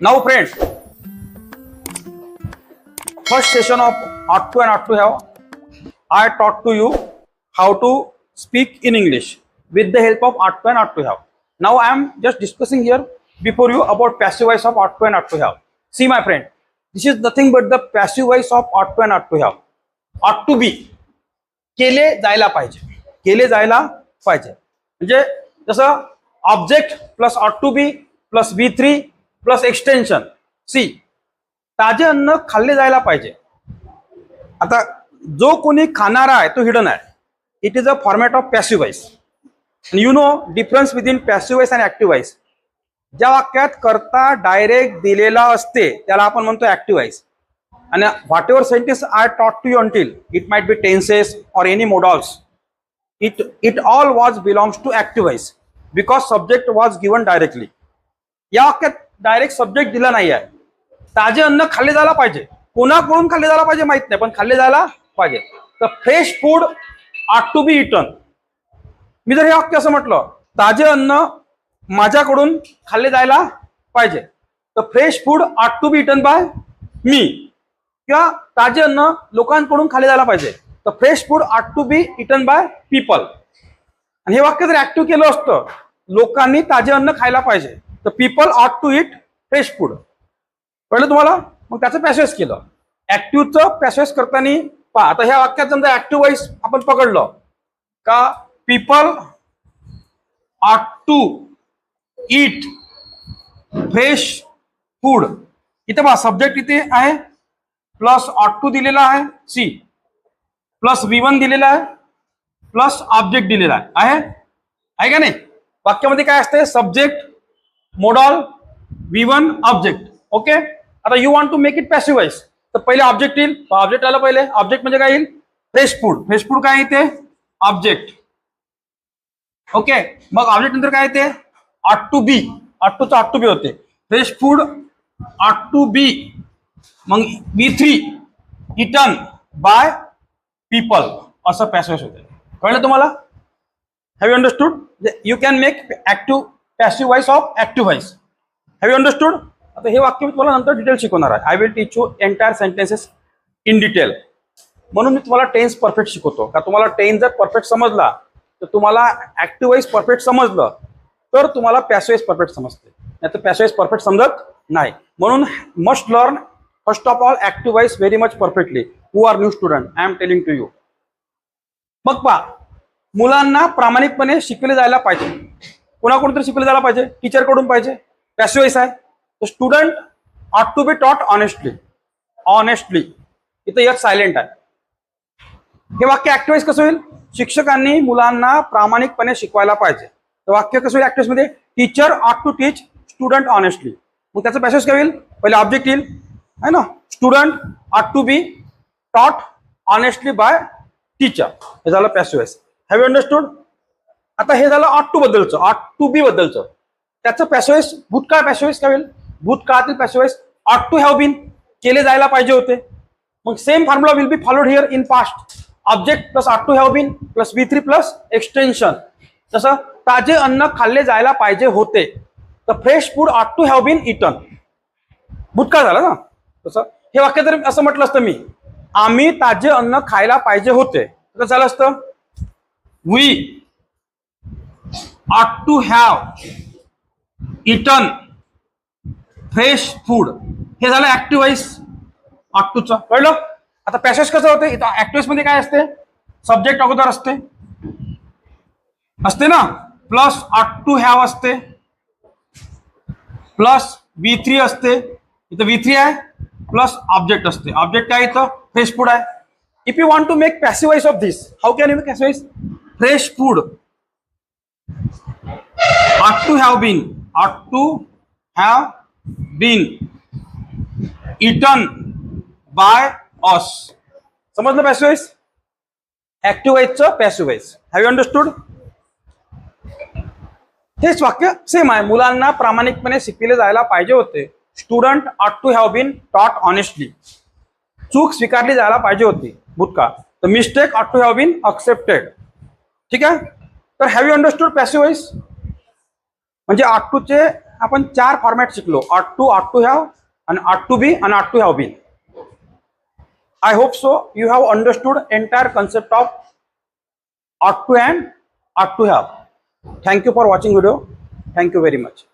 Now, friends, first session of Art to and Art to Have, I taught to you how to speak in English with the help of Art to and Art to Have. Now, I am just discussing here before you about passive voice of Art to and Art to Have. See, my friend, this is nothing but the passive voice of Art to and Art to Have. Ought to be केले जायला पाहिजे, केले जायला पाहिजे म्हणजे जसं object plus ought to be plus V3 plus extension. See, ताजे अन्न खाल्ले जायला पाहिजे. आता जो कोणी खाणारा आहे तो हिडन आहे. It is a format of passive voice. You know difference between passive voice आणि ऍक्टिव्ह वॉइस. ज्या वाक्यात कर्ता डायरेक्ट दिलेला असते त्याला आपण म्हणतो ऍक्टिव्ह वॉइस. आणि whatever sentence I taught to you until it might be tenses और any modals, it all was belongs to active voice because subject was given directly. या वाक्यात डायरेक्ट सब्जेक्ट दिला नाही आहे. ताजे अन्न खाल्ले जायला पाहिजे. कोणाकडून खाल्ले जायला पाहिजे माहित नाही, पण खाल्ले जायला पाहिजे. तर fresh food ought to be eaten. मी जर हे वाक्य असं म्हटलं, ताजे अन्न माझ्याकडून खाल्ले जायला पाहिजे, तर fresh food ought to be eaten by me. किंवा ताजे अन्न लोकांकडून खाल्ले जायला पाहिजे, तर fresh food ought to be eaten by people. आणि हे वाक्य जर ऍक्टिव्ह केलं असतं, लोकांनी ताजे अन्न खायला पाहिजे, तर पीपल आट टू इट फ्रेश फूड. कळलं तुम्हाला? मग त्याचं पॅसेज केलं. ऍक्टिव्हचं पॅसेज करताना पहा. आता ह्या वाक्यात समजा ऍक्टिव्ह वॉइस आपण पकडलं का, पीपल आट टू ईट फ्रेश फूड. इथे पहा सब्जेक्ट इथे आहे, प्लस ऑट टू दिलेला आहे सी, प्लस V1 दिलेला आहे, प्लस ऑब्जेक्ट दिलेला आहे का नाही? वाक्यामध्ये काय असते? Subject, modal, V1, object. Okay. आता you want to make it passive voice, तर पहिले ऑब्जेक्ट येईल. ऑब्जेक्ट आला पहिले. ऑब्जेक्ट म्हणजे काय येईल? Fresh food. फ्रेश फूड काय येते? ऑब्जेक्ट. ओके. मग ऑब्जेक्ट नंतर काय येते? ऑट टू बी. ऑट टू बी होते. फ्रेश फूड ऑट टू बी. मग V3 इटन बाय पीपल असं पॅसिव्ह होते. कळलं तुम्हाला? Have you understood? You can make active passive voice of active voice. Have you understood? आता हे वाक्य मी तुम्हाला नंतर डिटेल शिकवणार आहे. I will teach you entire sentences in detail. म्हणून मी तुम्हाला टेन्स परफेक्ट शिकवतो. का तुम्हाला टेन्स जर परफेक्ट समजला तर तुम्हाला ऍक्टिव्ह वॉइस परफेक्ट समजलं तर तुम्हाला पॅसिव्ह वॉइस परफेक्ट समजते, नाही तर पॅसिव्ह वॉइस परफेक्ट समजत नाही. म्हणून must learn first of all active voice very much perfectly. Who are new student, I am telling to you. मग पहा, मुलांना प्रामाणिकपणे शिकले जायला पाहिजे. कोणाकडून तरी शिकले जायला पाहिजे. टीचरकडून पाहिजे. पॅसिव्ह वॉइस आहे. तर स्टुडंट ऑट to be taught honestly. Honestly इथं एक सायलेंट आहे. हे वाक्य ऍक्टिव्ह वॉइस कसं होईल? शिक्षकांनी मुलांना प्रामाणिकपणे शिकवायला पाहिजे. तर वाक्य कसं होईल ऍक्टिव्ह मध्ये? टीचर ऑट टू टीच स्टुडंट ऑनेस्टली. मग त्याचं पॅसेज काय होईल? पहिले ऑब्जेक्ट येईल है ना. स्टुडंट ऑट to be taught honestly bye teacher. हे झालं passive voice. Have you understood? आता हे झालं ऑट टू बद्दलचं, ऑट टू बी बद्दलचं. त्याचं पॅसिव्ह वॉइस भूतकाळ पॅसिव्ह वॉइस काय होईल? भूतकाळातील passive voice ought to have been, केले जायला पाहिजे होते. मग same formula will be followed here in past. Object plus ought to have been plus V3 plus extension. जसं ताजे अन्न खाल्ले जायला पाहिजे होते, तर fresh food ought to have been eaten. भूतकाळ झाला ना. तसं हे वाक्य जर असं म्हटलं असतं मी, आम्ही ताजे अन्न खायला पाहिजे होते, तर कसं झालं असतं? We ought to have eaten fresh food. हे झालं ऍक्टिव्ह वॉइस ऑट टूचं. कळलं? आता पॅसेज कसं होते? इथं ऍक्टिव्ह वॉइस मध्ये काय असते? सब्जेक्ट अगोदर असते ना, प्लस ऑट टू हॅव असते, प्लस V3 असते. इथं V3 आहे, प्लस ऑब्जेक्ट असते. ऑब्जेक्ट काय इथं? फ्रेश फूड आहे. If you want to make passive voice of this, how can you make passive voice? Fresh food ought to have been, ought to have been eaten by us. समजलं passive voice? Active वॉइसचं passive voice. Have you understood? हेच वाक्य same आहे. मुलांना प्रामाणिकपणे शिकले जायला पाहिजे होते. स्टुडंट ऑट टू हॅव बीन टॉट ऑनेस्टली. चूक स्वीकारली जायला पाहिजे होती. भूतकाळ. तर मिस्टेक ऑट टू हॅव बीन एक्सेप्टेड. ठीक आहे. तर have you understood passive voice? म्हणजे ऑट टूचे आपण 4 फॉर्मॅट शिकलो, ought to have and ought to be and ought to have been. I hope so you have understood entire concept of ought to and ought to have. Thank you for watching video. Thank you very much.